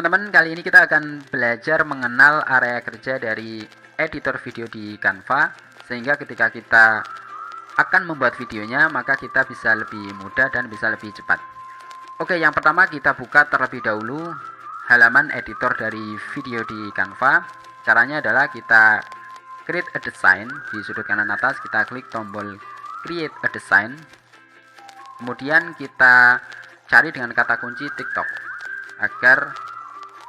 teman-teman, kali ini kita akan belajar mengenal area kerja dari editor video di Canva, sehingga ketika kita akan membuat videonya, maka kita bisa lebih mudah dan bisa lebih cepat. Oke, yang pertama kita buka terlebih dahulu halaman editor dari video di Canva. Caranya adalah kita create a design. Di sudut kanan atas kita klik tombol create a design. Kemudian kita cari dengan kata kunci TikTok agar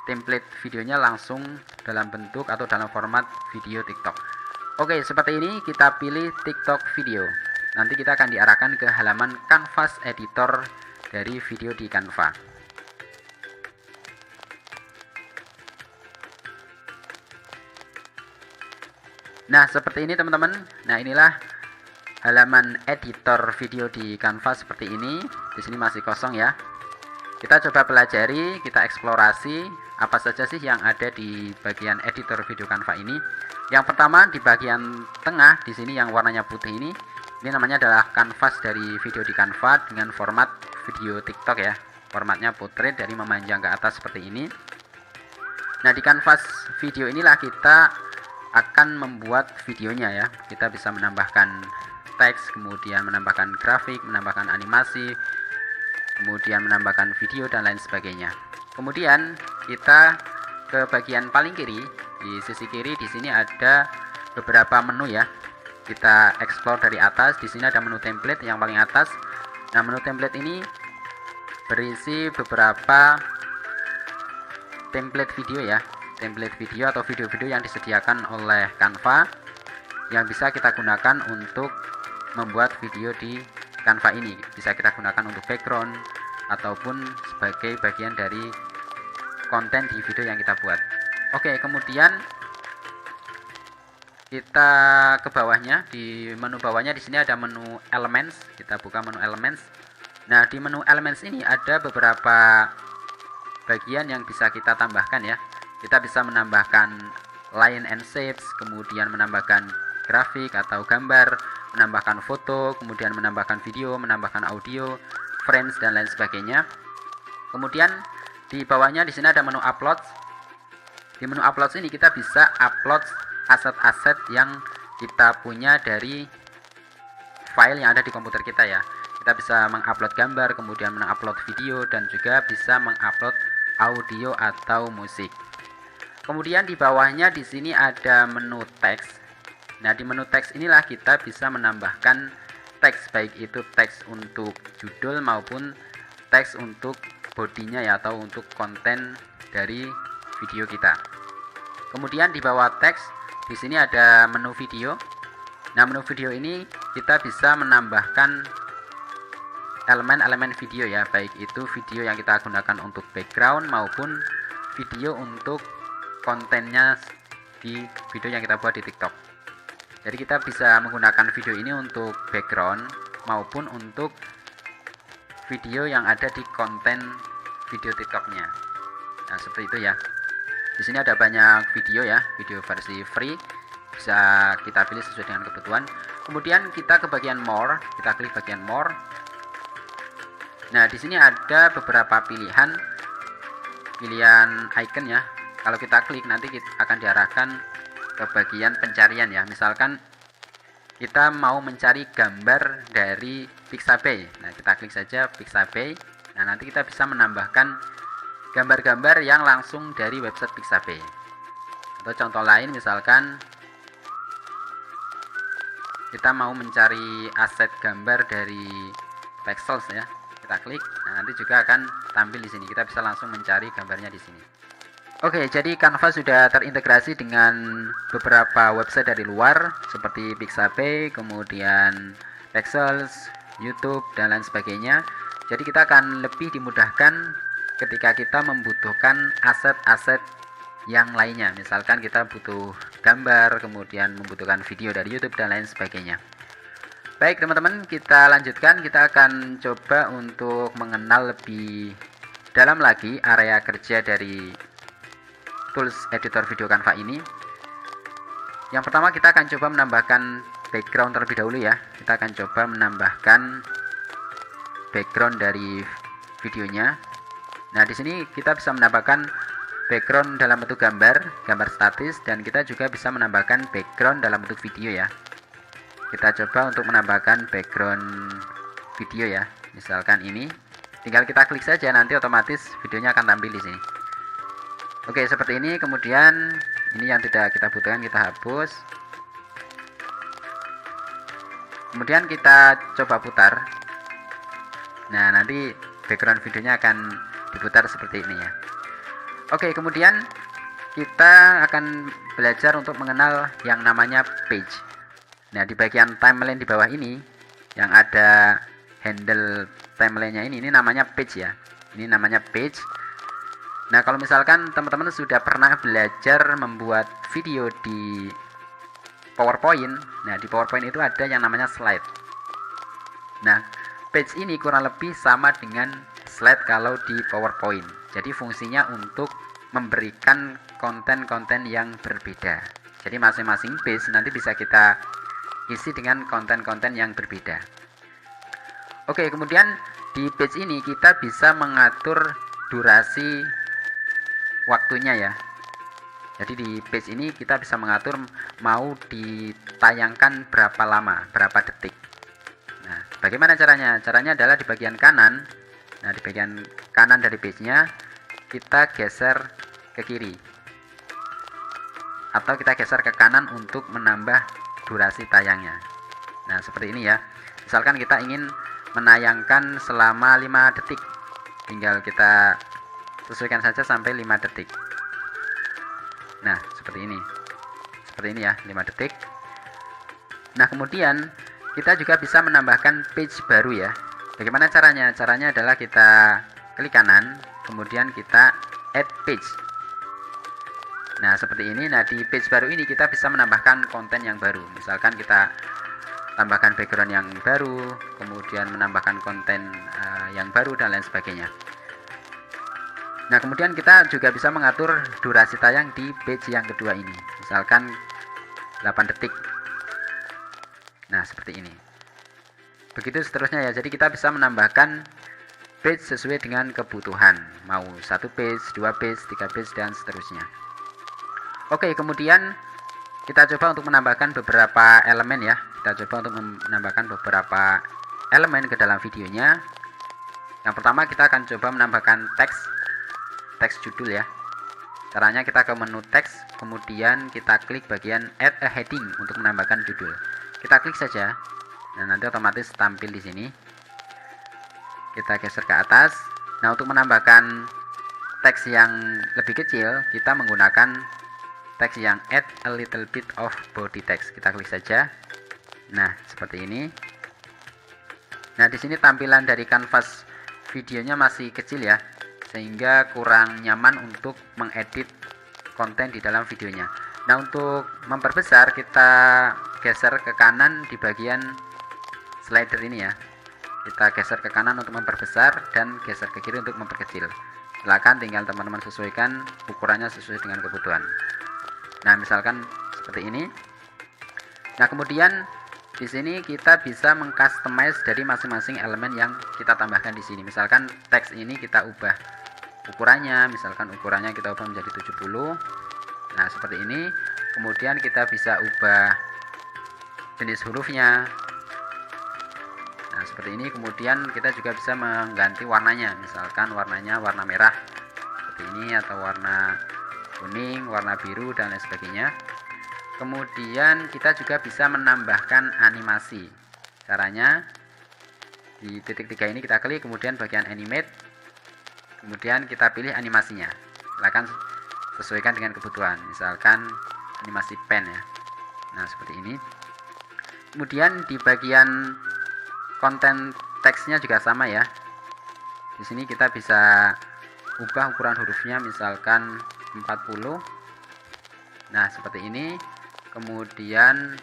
template videonya langsung dalam bentuk atau dalam format video TikTok. Oke, seperti ini kita pilih TikTok video. Nanti kita akan diarahkan ke halaman canvas editor dari video di Canva. Nah, seperti ini teman-teman. Nah, inilah halaman editor video di Canva seperti ini. Di sini masih kosong ya. Kita coba pelajari, kita eksplorasi apa saja sih yang ada di bagian editor video Canva ini. Yang pertama di bagian tengah di sini yang warnanya putih ini namanya adalah kanvas dari video di Canva dengan format video TikTok ya. Formatnya portrait dari memanjang ke atas seperti ini. Nah, di kanvas video inilah kita akan membuat videonya ya. Kita bisa menambahkan teks, kemudian menambahkan grafik, menambahkan animasi, kemudian menambahkan video dan lain sebagainya. Kemudian kita ke bagian paling kiri. Di sisi kiri di sini ada beberapa menu ya. Kita explore dari atas. Di sini ada menu template yang paling atas. Nah, menu template ini berisi beberapa template video ya. Template video atau video-video yang disediakan oleh Canva yang bisa kita gunakan untuk membuat video di Canva ini. Bisa kita gunakan untuk background ataupun sebagai bagian dari konten di video yang kita buat. Oke, kemudian kita ke bawahnya. Di menu bawahnya di sini ada menu elements. Kita buka menu elements. Nah, di menu elements ini ada beberapa bagian yang bisa kita tambahkan ya. Kita bisa menambahkan line and shapes, kemudian menambahkan grafik atau gambar, menambahkan foto, kemudian menambahkan video, menambahkan audio, frames dan lain sebagainya. Kemudian di bawahnya di sini ada menu upload. Di menu upload ini kita bisa upload aset-aset yang kita punya dari file yang ada di komputer kita ya. Kita bisa mengupload gambar, kemudian mengupload video, dan juga bisa mengupload audio atau musik. Kemudian di bawahnya di sini ada menu teks. Nah, di menu teks inilah kita bisa menambahkan teks, baik itu teks untuk judul maupun teks untuk bodinya ya, atau untuk konten dari video kita. Kemudian di bawah teks di sini ada menu video. Nah, menu video ini kita bisa menambahkan elemen-elemen video ya, baik itu video yang kita gunakan untuk background maupun video untuk kontennya di video yang kita buat di TikTok. Jadi kita bisa menggunakan video ini untuk background maupun untuk video yang ada di konten video TikToknya. Nah, seperti itu ya. Di sini ada banyak video ya, video versi free. Bisa kita pilih sesuai dengan kebutuhan. Kemudian kita ke bagian more, kita klik bagian more. Nah, di sini ada beberapa pilihan icon ya. Kalau kita klik nanti kita akan diarahkan ke bagian pencarian ya. Misalkan kita mau mencari gambar dari Pixabay. Nah, kita klik saja Pixabay. Nah, nanti kita bisa menambahkan gambar-gambar yang langsung dari website Pixabay. Atau contoh lain misalkan kita mau mencari aset gambar dari Pexels ya. Kita klik. Nah, nanti juga akan tampil di sini. Kita bisa langsung mencari gambarnya di sini. Oke, jadi Canva sudah terintegrasi dengan beberapa website dari luar seperti Pixabay, kemudian Pexels, YouTube dan lain sebagainya. Jadi kita akan lebih dimudahkan ketika kita membutuhkan aset-aset yang lainnya. Misalkan kita butuh gambar, kemudian membutuhkan video dari YouTube dan lain sebagainya. Baik teman-teman, kita lanjutkan. Kita akan coba untuk mengenal lebih dalam lagi area kerja dari tools editor video Canva ini. Yang pertama kita akan coba menambahkan background terlebih dahulu ya. Kita akan coba menambahkan background dari videonya. Nah, di sini kita bisa menambahkan background dalam bentuk gambar statis, dan kita juga bisa menambahkan background dalam bentuk video ya. Kita coba untuk menambahkan background video ya. Misalkan ini, tinggal kita klik saja, nanti otomatis videonya akan tampil di sini. Oke, seperti ini. Kemudian ini yang tidak kita butuhkan kita hapus. Kemudian kita coba putar. Nah, nanti background videonya akan diputar seperti ini ya. Oke, kemudian kita akan belajar untuk mengenal yang namanya page. Nah, di bagian timeline di bawah ini yang ada handle timelinenya ini namanya page ya. Ini namanya page. Nah, kalau misalkan teman-teman sudah pernah belajar membuat video di PowerPoint, nah di PowerPoint itu ada yang namanya slide. Nah, page ini kurang lebih sama dengan slide kalau di PowerPoint. Jadi fungsinya untuk memberikan konten-konten yang berbeda. Jadi masing-masing page nanti bisa kita isi dengan konten-konten yang berbeda. Oke, kemudian di page ini kita bisa mengatur durasi waktunya ya. Jadi di page ini kita bisa mengatur mau ditayangkan berapa lama, berapa detik. Nah, bagaimana caranya? Caranya adalah di bagian kanan. Nah, di bagian kanan dari page-nya kita geser ke kiri, atau kita geser ke kanan untuk menambah durasi tayangnya. Nah, seperti ini ya. Misalkan kita ingin menayangkan selama 5 detik, tinggal kita sesuaikan saja sampai 5 detik. Nah, seperti ini ya, 5 detik. Nah, kemudian kita juga bisa menambahkan page baru ya. Bagaimana caranya? Caranya adalah kita klik kanan, kemudian kita add page. Nah, seperti ini. Nah, di page baru ini kita bisa menambahkan konten yang baru. Misalkan kita tambahkan background yang baru, kemudian menambahkan konten yang baru dan lain sebagainya. Nah, kemudian kita juga bisa mengatur durasi tayang di page yang kedua ini. Misalkan 8 detik. Nah, seperti ini. Begitu seterusnya ya. Jadi kita bisa menambahkan page sesuai dengan kebutuhan. Mau 1 page, 2 page, 3 page, dan seterusnya. Oke, kemudian kita coba untuk menambahkan beberapa elemen ya. Kita coba untuk menambahkan beberapa elemen ke dalam videonya. Yang pertama, kita akan coba menambahkan teks judul ya. Caranya kita ke menu teks, kemudian kita klik bagian add a heading untuk menambahkan judul. Kita klik saja. Nah, nanti otomatis tampil di sini. Kita geser ke atas. Nah, untuk menambahkan teks yang lebih kecil, kita menggunakan teks yang add a little bit of body text. Kita klik saja. Nah, seperti ini. Nah, di sini tampilan dari kanvas videonya masih kecil ya, sehingga kurang nyaman untuk mengedit konten di dalam videonya. Nah, untuk memperbesar kita geser ke kanan di bagian slider ini ya. Kita geser ke kanan untuk memperbesar dan geser ke kiri untuk memperkecil. Silakan tinggal teman-teman sesuaikan ukurannya sesuai dengan kebutuhan. Nah, misalkan seperti ini. Nah, kemudian di sini kita bisa mengcustomize dari masing-masing elemen yang kita tambahkan di sini. Misalkan teks ini kita ubah ukurannya, misalkan ukurannya kita ubah menjadi 70. Nah, seperti ini. Kemudian kita bisa ubah jenis hurufnya. Nah, seperti ini. Kemudian kita juga bisa mengganti warnanya, misalkan warnanya warna merah seperti ini, atau warna kuning, warna biru, dan lain sebagainya. Kemudian kita juga bisa menambahkan animasi. Caranya di titik 3 ini kita klik, kemudian bagian animate, kemudian kita pilih animasinya. Silakan sesuaikan dengan kebutuhan, misalkan animasi pen ya. Nah, seperti ini. Kemudian di bagian konten teksnya juga sama ya. Di sini kita bisa ubah ukuran hurufnya, misalkan 40. Nah, seperti ini. Kemudian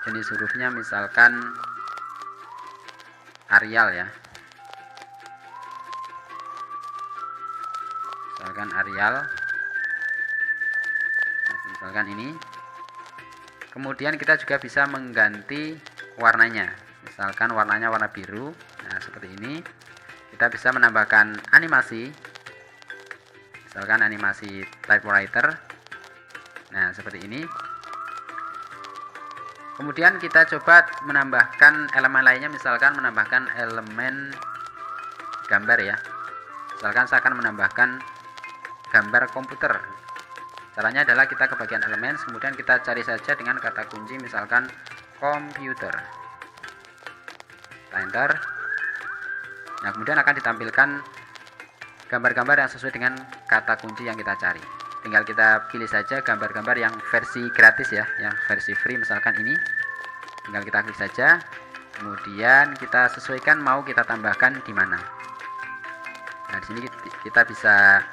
jenis hurufnya misalkan Arial ya. Misalkan Arial. Nah, misalkan ini. Kemudian kita juga bisa mengganti warnanya. Misalkan warnanya warna biru. Nah, seperti ini. Kita bisa menambahkan animasi. misalkan animasi typewriter. Nah, seperti ini. Kemudian kita coba menambahkan elemen lainnya, misalkan menambahkan elemen gambar ya. Misalkan saya akan menambahkan gambar komputer. Caranya adalah kita ke bagian elemen, kemudian kita cari saja dengan kata kunci misalkan komputer. Kita enter. Nah, kemudian akan ditampilkan gambar-gambar yang sesuai dengan kata kunci yang kita cari. Tinggal kita pilih saja gambar-gambar yang versi gratis ya, yang versi free misalkan ini. Tinggal kita klik saja. Kemudian kita sesuaikan mau kita tambahkan di mana. Nah, di sini kita bisa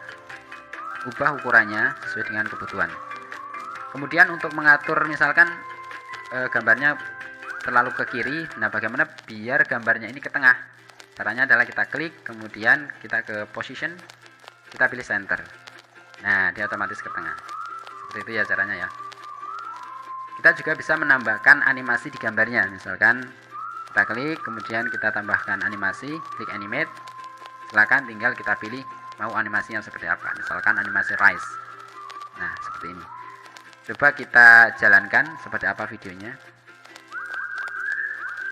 ubah ukurannya sesuai dengan kebutuhan. Kemudian untuk mengatur misalkan gambarnya terlalu ke kiri, nah bagaimana biar gambarnya ini ke tengah? Caranya adalah kita klik, kemudian kita ke position, kita pilih center. Nah, dia otomatis ke tengah. Seperti itu ya caranya ya. Kita juga bisa menambahkan animasi di gambarnya. Misalkan kita klik, kemudian kita tambahkan animasi, klik animate. Silakan tinggal kita pilih mau animasi yang seperti apa, misalkan animasi rise. Nah, seperti ini. Coba kita jalankan seperti apa videonya.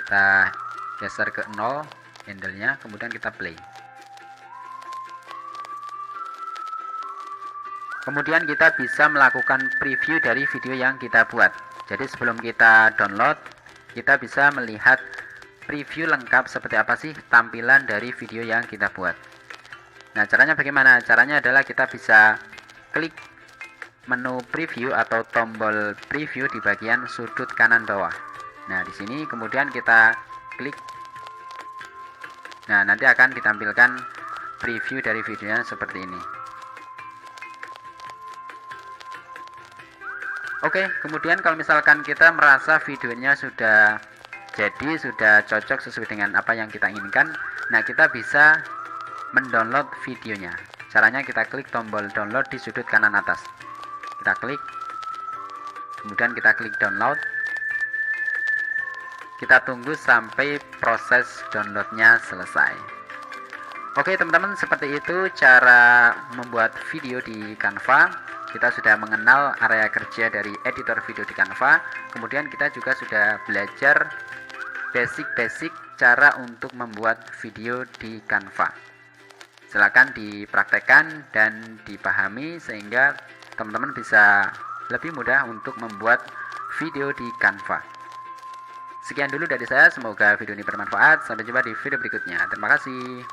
Kita geser ke 0 handle-nya, kemudian kita play. Kemudian kita bisa melakukan preview dari video yang kita buat. Jadi sebelum kita download, kita bisa melihat preview lengkap seperti apa sih tampilan dari video yang kita buat. Nah, caranya bagaimana? Caranya adalah kita bisa klik menu preview atau tombol preview di bagian sudut kanan bawah. Nah, di sini kemudian kita klik. Nah, nanti akan ditampilkan preview dari videonya seperti ini. Oke, kemudian kalau misalkan kita merasa videonya sudah jadi, sudah cocok sesuai dengan apa yang kita inginkan, nah kita bisa mendownload videonya. Caranya kita klik tombol download di sudut kanan atas. Kita klik, kemudian kita klik download. Kita tunggu sampai proses downloadnya selesai. Oke teman-teman, seperti itu cara membuat video di Canva. Kita sudah mengenal area kerja dari editor video di Canva. Kemudian kita juga sudah belajar basic cara untuk membuat video di Canva. Silakan dipraktekkan dan dipahami sehingga teman-teman bisa lebih mudah untuk membuat video di Canva. Sekian dulu dari saya, semoga video ini bermanfaat. Sampai jumpa di video berikutnya. Terima kasih.